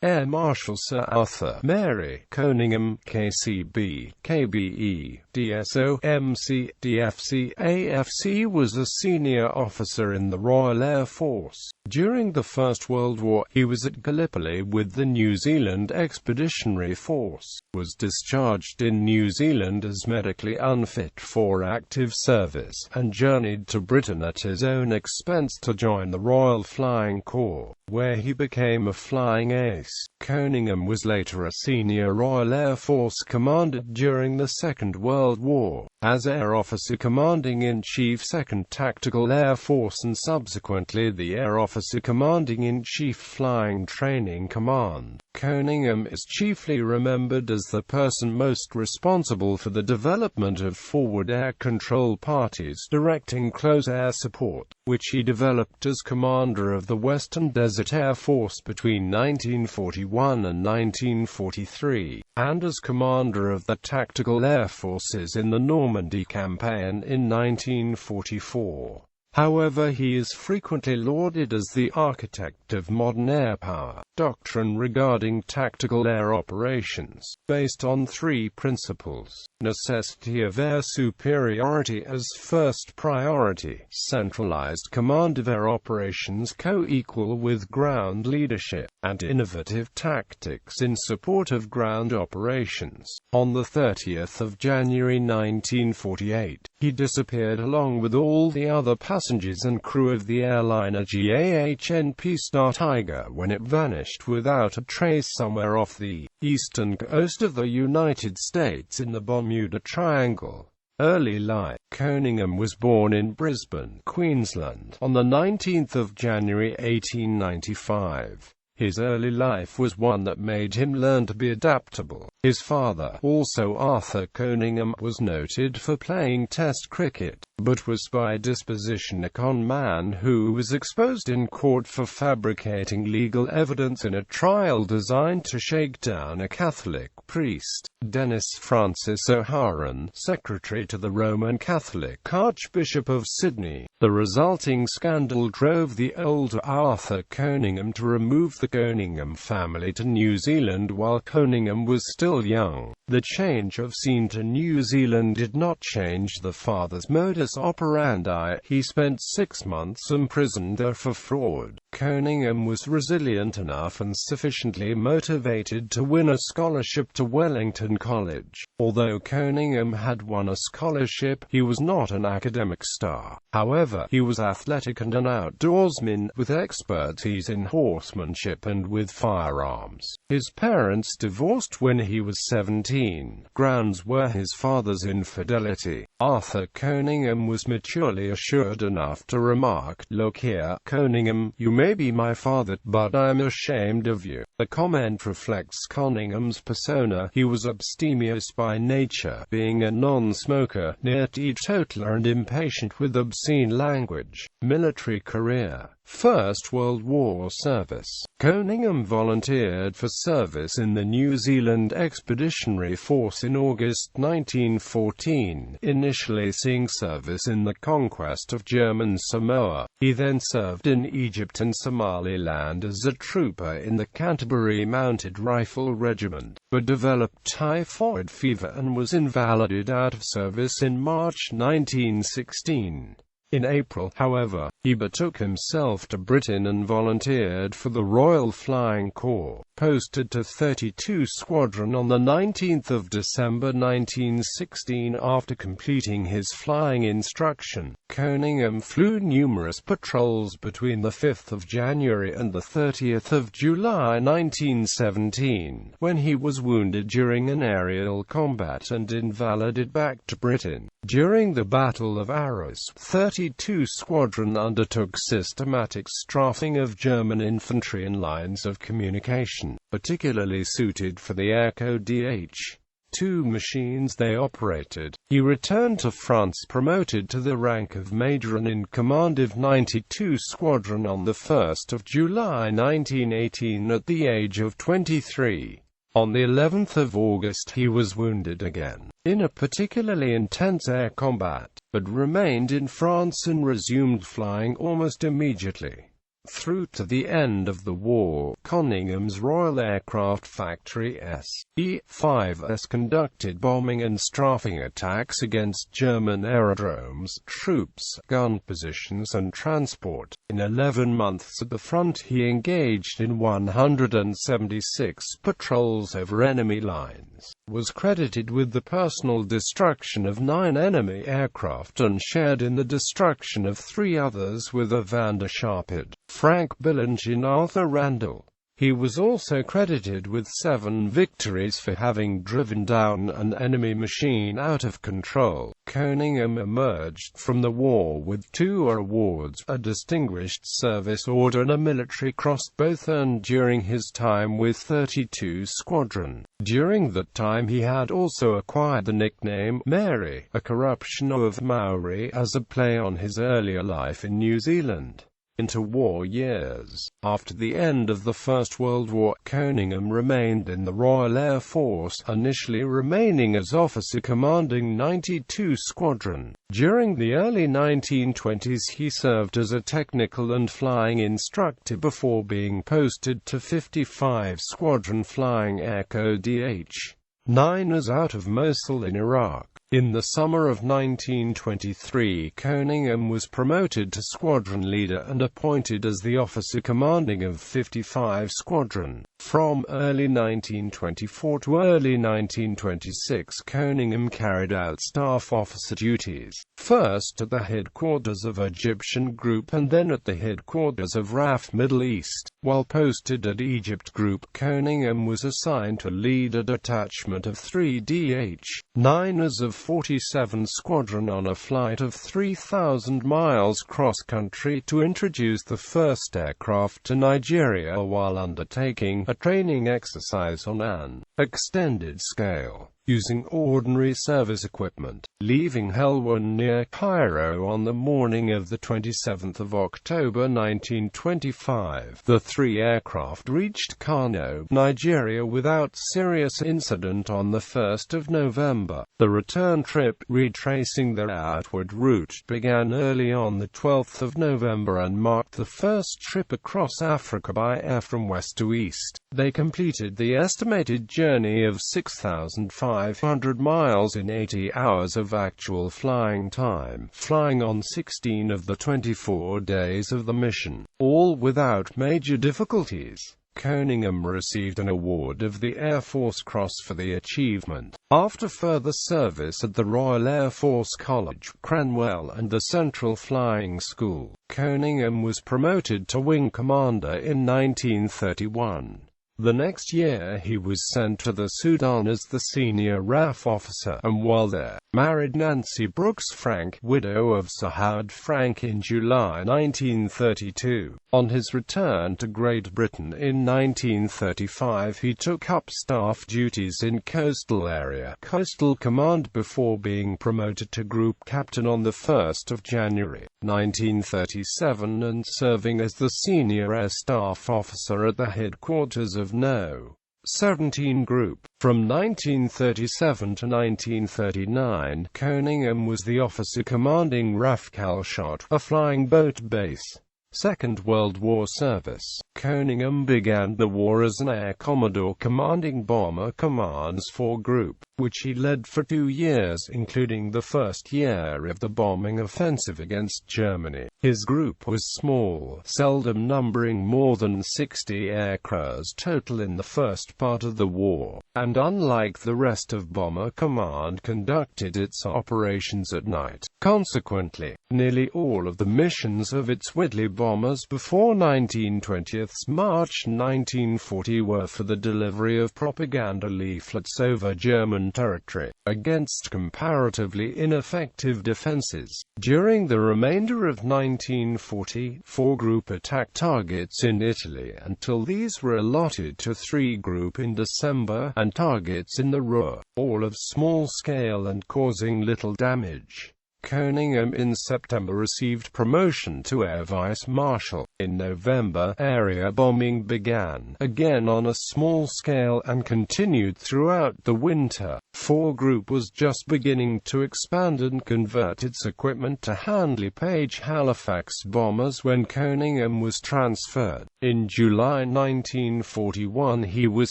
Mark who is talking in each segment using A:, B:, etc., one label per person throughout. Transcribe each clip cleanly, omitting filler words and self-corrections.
A: Air Marshal Sir Arthur, Mary, Coningham, KCB, KBE, DSO, MC, DFC, AFC was a senior officer in the Royal Air Force. During the First World War, he was at Gallipoli with the New Zealand Expeditionary Force, was discharged in New Zealand as medically unfit for active service, and journeyed to Britain at his own expense to join the Royal Flying Corps, where he became a flying ace. Coningham was later a senior Royal Air Force commander during the Second World War, as Air Officer Commanding-in-Chief 2nd Tactical Air Force and subsequently the Air Officer Commanding-in-Chief Flying Training Command. Coningham is chiefly remembered as the person most responsible for the development of forward air control parties directing close air support, which he developed as commander of the Western Desert Air Force between 1941 and 1943, and as commander of the Tactical Air Forces in the Normandy campaign in 1944. However, he is frequently lauded as the architect of modern air power doctrine regarding tactical air operations, based on three principles: necessity of air superiority as first priority, centralized command of air operations co-equal with ground leadership, and innovative tactics in support of ground operations. On the 30th of January 1948, he disappeared along with all the other passengers and crew of the airliner GAHN P-Star Tiger when it vanished without a trace somewhere off the eastern coast of the United States in the Bermuda Triangle. Early life. Coningham was born in Brisbane, Queensland, on the 19th of January 1895. His early life was one that made him learn to be adaptable. His father, also Arthur Coningham, was noted for playing Test cricket, but was by disposition a con man who was exposed in court for fabricating legal evidence in a trial designed to shake down a Catholic priest, Dennis Francis O'Haran, secretary to the Roman Catholic Archbishop of Sydney. The resulting scandal drove the older Arthur Coningham to remove the Coningham family to New Zealand while Coningham was still young. The change of scene to New Zealand did not change the father's modus operandi. He spent 6 months imprisoned there for fraud. Coningham was resilient enough and sufficiently motivated to win a scholarship to Wellington College. Although Coningham had won a scholarship, he was not an academic star. However, he was athletic and an outdoorsman, with expertise in horsemanship and with firearms. His parents divorced when he was 17. Grounds were his father's infidelity. Arthur Coningham was maturely assured enough to remark, "Look here, Coningham, you may be my father, but I'm ashamed of you." The comment reflects Coningham's persona. He was abstemious by nature, being a non-smoker, near teetotaler and impatient with obscene language. Military career. First World War service. Coningham volunteered for service in the New Zealand Expeditionary Force in August 1914, initially seeing service in the conquest of German Samoa. He then served in Egypt and Somaliland as a trooper in the Canterbury Mounted Rifle Regiment, but developed typhoid fever and was invalided out of service in March 1916. In April, however, he betook himself to Britain and volunteered for the Royal Flying Corps, posted to 32 Squadron on the 19th of December 1916 after completing his flying instruction. Coningham flew numerous patrols between the 5th of January and the 30th of July 1917, when he was wounded during an aerial combat and invalided back to Britain. During the Battle of Arras, 32 Squadron undertook systematic strafing of German infantry in lines of communication, particularly suited for the Echo DH-2 machines they operated. He returned to France promoted to the rank of Major and in command of 92 Squadron on the 1st of July 1918 at the age of 23. On the 11th of August he was wounded again, in a particularly intense air combat, but remained in France and resumed flying almost immediately. Through to the end of the war, Coningham's Royal Aircraft Factory SE-5s conducted bombing and strafing attacks against German aerodromes, troops, gun positions and transport. In 11 months at the front he engaged in 176 patrols over enemy lines, was credited with the personal destruction of 9 enemy aircraft and shared in the destruction of 3 others with Evander Sharpid, Frank Billinge and Arthur Randall. He was also credited with 7 victories for having driven down an enemy machine out of control. Coningham emerged from the war with 2 awards, a Distinguished Service Order and a Military Cross, both earned during his time with 32 Squadron. During that time he had also acquired the nickname Mary, a corruption of Maori, as a play on his earlier life in New Zealand. Interwar years. After the end of the First World War, Coningham remained in the Royal Air Force, initially remaining as officer commanding 92 Squadron. During the early 1920s he served as a technical and flying instructor before being posted to 55 Squadron flying Echo DH-9s out of Mosul in Iraq. In the summer of 1923, Coningham was promoted to squadron leader and appointed as the officer commanding of 55 Squadron. From early 1924 to early 1926, Coningham carried out staff officer duties, first at the headquarters of Egyptian Group and then at the headquarters of RAF Middle East. While posted at Egypt Group, Coningham was assigned to lead a detachment of 3 DH-9s of 47 Squadron on a flight of 3,000 miles cross-country to introduce the first aircraft to Nigeria while undertaking a training exercise on an extended scale, using ordinary service equipment. Leaving Helwan near Cairo on the morning of the 27th of October 1925, the 3 aircraft reached Kano, Nigeria without serious incident on the 1st of November. The return trip, retracing their outward route, began early on the 12th of November and marked the first trip across Africa by air from west to east. They completed the estimated journey of 6,500 miles in 80 hours of actual flying time, flying on 16 of the 24 days of the mission, all without major difficulties. Coningham received an award of the Air Force Cross for the achievement. After further service at the Royal Air Force College, Cranwell and the Central Flying School, Coningham was promoted to Wing Commander in 1931. The next year he was sent to the Sudan as the senior RAF officer, and while there, married Nancy Brooks Frank, widow of Sahad Frank, in July 1932. On his return to Great Britain in 1935 he took up staff duties in Coastal Area Coastal Command before being promoted to Group Captain on the 1st of January 1937 and serving as the senior air staff officer at the headquarters of No. 17 Group. From 1937 to 1939, Coningham was the officer commanding RAF Calshot, a flying boat base. Second World War service. Coningham began the war as an Air Commodore commanding Bomber Command's 4 Group, which he led for 2 years, including the first year of the bombing offensive against Germany. His group was small, seldom numbering more than 60 aircraft total in the first part of the war, and unlike the rest of Bomber Command, conducted its operations at night. Consequently, nearly all of the missions of its Whitley bombers before 1920 March 1940 were for the delivery of propaganda leaflets over German territory, against comparatively ineffective defenses. During the remainder of 1940, 4 Group attacked targets in Italy until these were allotted to 3 Group in December, and targets in the Ruhr, all of small scale and causing little damage. Coningham in September received promotion to Air Vice Marshal. In November, area bombing began, again on a small scale, and continued throughout the winter. 4 Group was just beginning to expand and convert its equipment to Handley Page Halifax bombers when Coningham was transferred. In July 1941 he was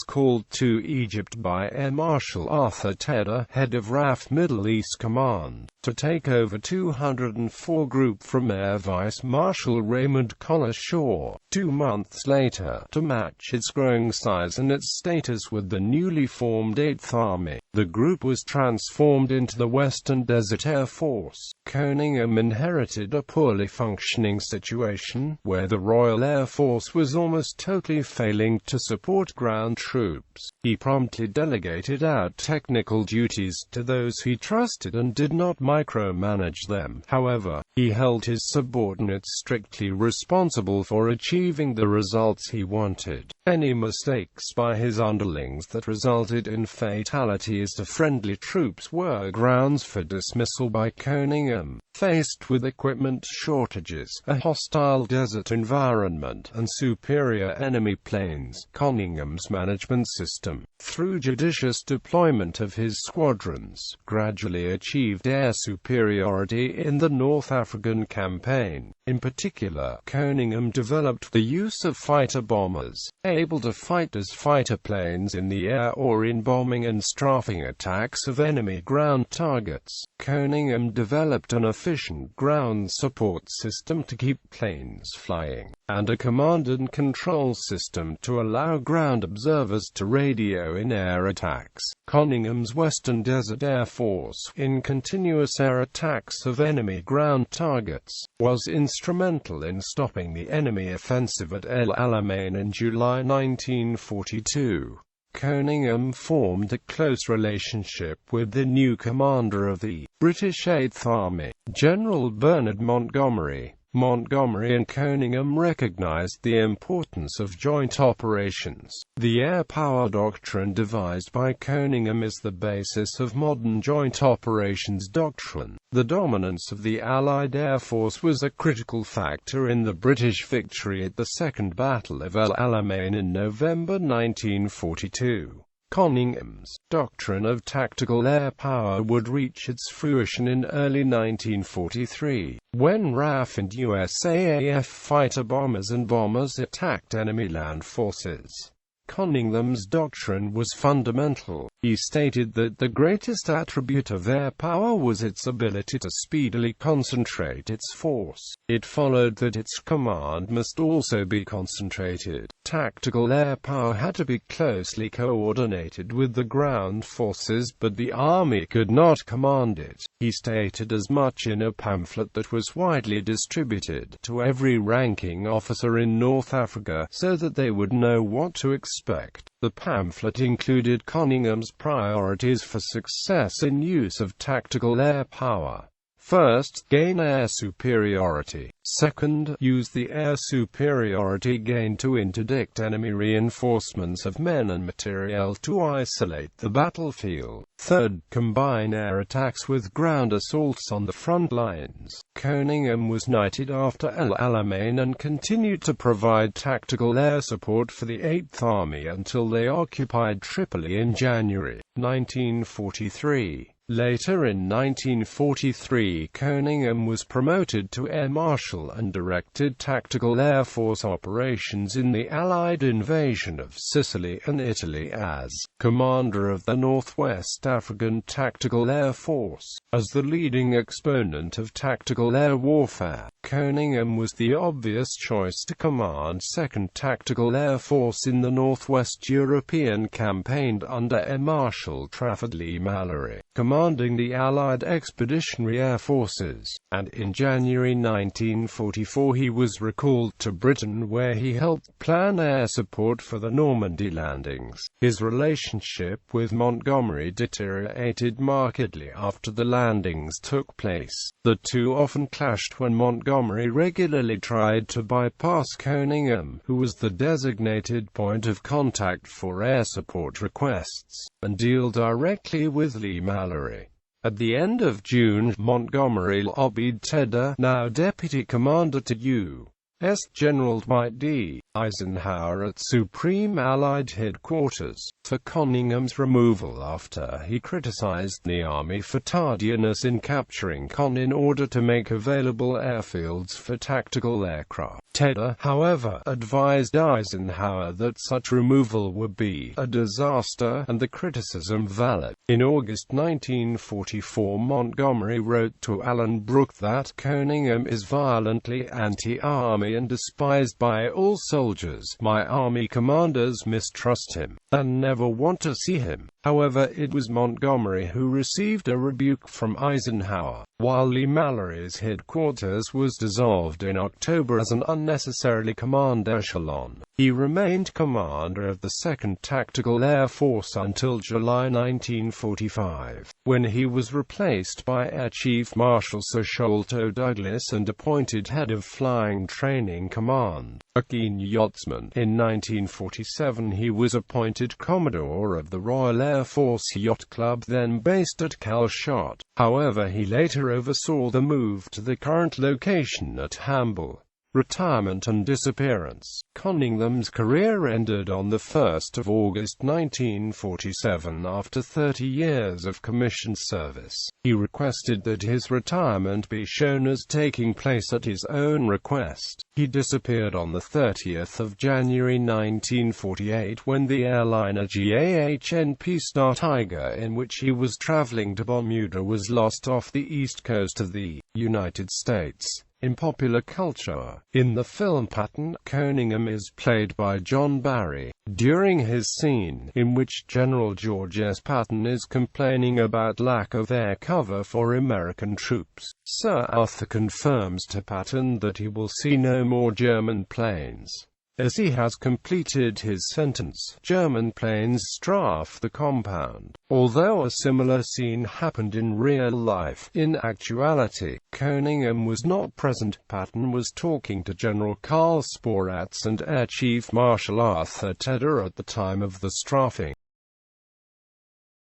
A: called to Egypt by Air Marshal Arthur Tedder, head of RAF Middle East Command, to take over 204 Group from Air Vice Marshal Raymond Collishaw. 2 months later, to match its growing size and its status with the newly formed 8th Army, the group was transformed into the Western Desert Air Force. Coningham inherited a poorly functioning situation, where the Royal Air Force was almost totally failing to support ground troops. He promptly delegated out technical duties to those he trusted and did not micromanage them. However, he held his subordinates strictly responsible for achieving the results he wanted. Any mistakes by his underlings that resulted in fatalities to friendly troops were grounds for dismissal by Coningham. Faced with equipment shortages, a hostile desert environment, and superior enemy planes, Coningham's management system, through judicious deployment of his squadrons, gradually achieved air superiority in the North African campaign. In particular, Coningham developed the use of fighter bombers, able to fight as fighter planes in the air or in bombing and strafing attacks of enemy ground targets. Coningham developed an efficient ground support system to keep planes flying, and a command and control system to allow ground observers to radio in air attacks. Coningham's Western Desert Air Force, in continuous air attacks of enemy ground targets, was instrumental in stopping the enemy offensive at El Alamein in July 1942. Coningham formed a close relationship with the new commander of the British 8th Army, General Bernard Montgomery. Montgomery and Coningham recognized the importance of joint operations. The air power doctrine devised by Coningham is the basis of modern joint operations doctrine. The dominance of the Allied Air Force was a critical factor in the British victory at the Second Battle of El Alamein in November 1942. Coningham's doctrine of tactical air power would reach its fruition in early 1943, when RAF and USAAF fighter bombers and bombers attacked enemy land forces. Coningham's doctrine was fundamental. He stated that the greatest attribute of air power was its ability to speedily concentrate its force. It followed that its command must also be concentrated. Tactical air power had to be closely coordinated with the ground forces, but the Army could not command it. He stated as much in a pamphlet that was widely distributed to every ranking officer in North Africa, so that they would know what to expect. The pamphlet included Coningham's priorities for success in use of tactical air power. First, gain air superiority. Second, use the air superiority gained to interdict enemy reinforcements of men and materiel to isolate the battlefield. Third, combine air attacks with ground assaults on the front lines. Coningham was knighted after El Alamein and continued to provide tactical air support for the 8th Army until they occupied Tripoli in January 1943. Later in 1943, Coningham was promoted to Air Marshal and directed tactical Air Force operations in the Allied invasion of Sicily and Italy as commander of the Northwest African Tactical Air Force. As the leading exponent of tactical air warfare, Coningham was the obvious choice to command 2nd Tactical Air Force in the Northwest European campaign under Air Marshal Trafford Leigh-Mallory, commanding the Allied Expeditionary Air Forces, and in January 1944 he was recalled to Britain where he helped plan air support for the Normandy landings. His relationship with Montgomery deteriorated markedly after the landings took place. The two often clashed when Montgomery regularly tried to bypass Coningham, who was the designated point of contact for air support requests, and deal directly with Leigh-Mallory. At the end of June, Montgomery lobbied Tedder, now deputy commander to U. General Dwight D. Eisenhower at Supreme Allied Headquarters, for Coningham's removal after he criticized the Army for tardiness in capturing Con in order to make available airfields for tactical aircraft. Tedder, however, advised Eisenhower that such removal would be a disaster, and the criticism valid. In August 1944, Montgomery wrote to Alan Brooke that Coningham is violently anti-army and despised by all soldiers. My army commanders mistrust him, and never want to see him. However, it was Montgomery who received a rebuke from Eisenhower. While Lee Mallory's headquarters was dissolved in October as an unnecessarily command echelon, he remained commander of the 2nd Tactical Air Force until July 1945, when he was replaced by Air Chief Marshal Sir Sholto Douglas and appointed head of Flying Training Command. A keen yachtsman, in 1947 he was appointed Commodore of the Royal Air Force Yacht Club, then based at Calshot. However, he later oversaw the move to the current location at Hamble. Retirement and disappearance. Coningham's career ended on 1 August 1947 after 30 years of commissioned service. He requested that his retirement be shown as taking place at his own request. He disappeared on 30 January 1948 when the airliner GAHNP Star Tiger, in which he was traveling to Bermuda, was lost off the east coast of the United States. In popular culture, in the film Patton, Coningham is played by John Barry. During his scene, in which General George S. Patton is complaining about lack of air cover for American troops, Sir Arthur confirms to Patton that he will see no more German planes, as he has completed his sentence. German planes strafe the compound. Although a similar scene happened in real life, in actuality, Coningham was not present. Patton was talking to General Karl Sporratz and Air Chief Marshal Arthur Tedder at the time of the strafing.